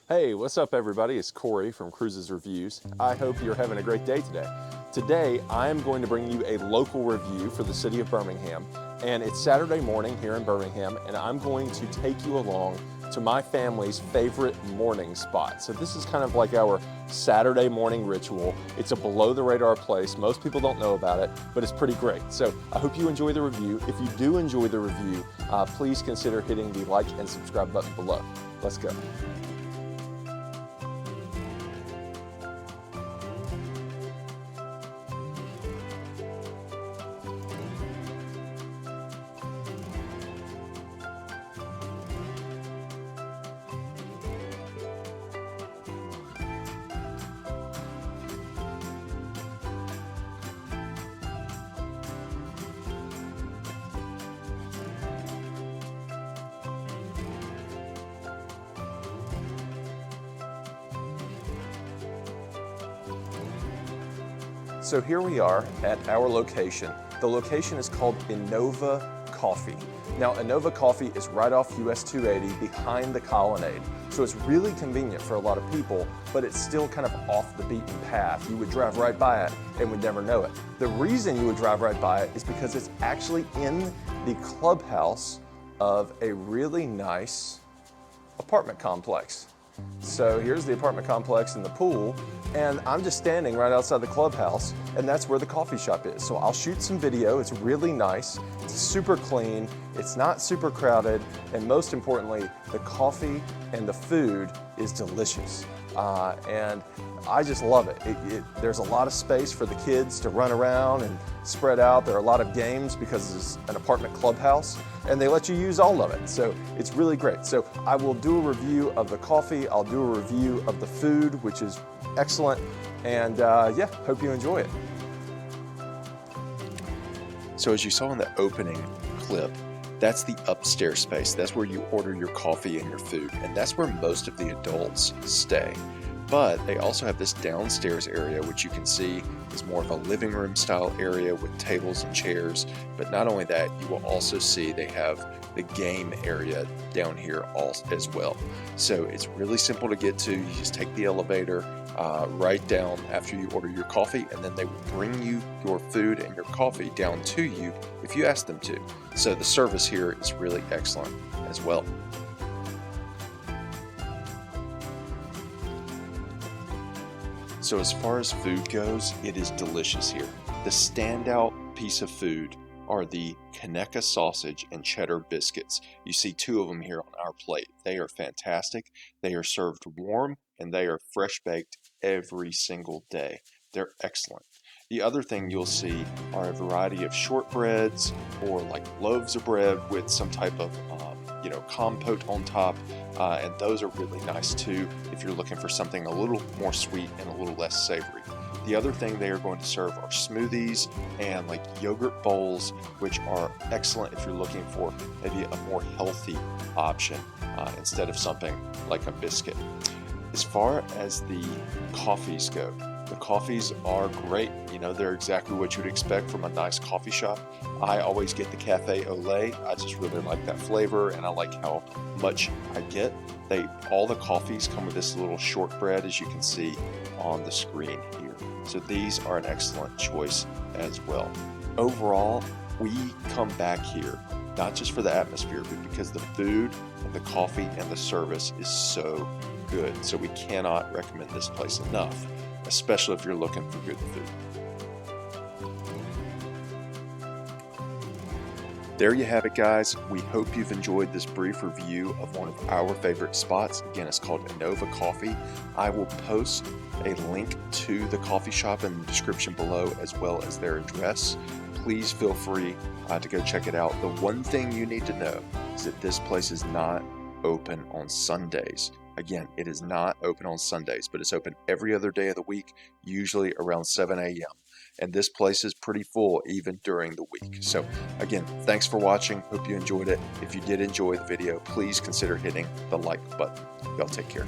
Hey, what's up everybody? It's Corey from Cruises Reviews. I hope you're having a great day today. Today, I am going to bring you a local review for the city of Birmingham. And it's Saturday morning here in Birmingham, and I'm going to take you along to my family's favorite morning spot. So this is kind of like our Saturday morning ritual. It's a below the radar place. Most people don't know about it, but it's pretty great. So I hope you enjoy the review. If you do enjoy the review, please consider hitting the like and subscribe button below. Let's go. So here we are at our location. The location is called Innova Coffee. Now, Innova Coffee is right off US 280 behind the Colonnade. So it's really convenient for a lot of people, but it's still kind of off the beaten path. You would drive right by it and would never know it. The reason you would drive right by it is because it's actually in the clubhouse of a really nice apartment complex. So here's the apartment complex and the pool, and I'm just standing right outside the clubhouse, and that's where the coffee shop is. So I'll shoot some video. It's really nice, it's super clean, it's not super crowded, and most importantly, the coffee and the food is delicious. And I just love it. There's a lot of space for the kids to run around and spread out. There are a lot of games because it's an apartment clubhouse, and they let you use all of it. So it's really great. So I will do a review of the coffee. I'll do a review of the food, which is excellent. And yeah, hope you enjoy it. So as you saw in the opening clip, that's the upstairs space. That's where you order your coffee and your food, and that's where most of the adults stay. But they also have this downstairs area, which you can see is more of a living room style area with tables and chairs. But not only that, you will also see they have the game area down here as well. So it's really simple to get to. You just take the elevator right down after you order your coffee, and then they will bring you your food and your coffee down to you if you ask them to. So the service here is really excellent as well. So as far as food goes, it is delicious here. The standout piece of food are the Conecuh sausage and cheddar biscuits. You see two of them here on our plate. They are fantastic. They are served warm, and they are fresh baked every single day. They're excellent. The other thing you'll see are a variety of shortbreads or like loaves of bread with some type of compote on top, and those are really nice too if you're looking for something a little more sweet and a little less savory. The other thing they are going to serve are smoothies and like yogurt bowls, which are excellent if you're looking for maybe a more healthy option instead of something like a biscuit. As far as the coffees go, the coffees are great. You know, they're exactly what you'd expect from a nice coffee shop. I always get the Cafe au lait. I just really like that flavor, and I like how much I get. All the coffees come with this little shortbread, as you can see on the screen here. So these are an excellent choice as well. Overall, we come back here not just for the atmosphere, but because the food and the coffee and the service is so good. So we cannot recommend this place enough, especially if you're looking for good food. There you have it, guys. We hope you've enjoyed this brief review of one of our favorite spots. Again, it's called Innova Coffee. I will post a link to the coffee shop in the description below, as well as their address. Please feel free to go check it out. The one thing you need to know is that this place is not open on Sundays. Again, it is not open on Sundays, but it's open every other day of the week, usually around 7 a.m. And this place is pretty full even during the week. So again, thanks for watching. Hope you enjoyed it. If you did enjoy the video, please consider hitting the like button. Y'all take care.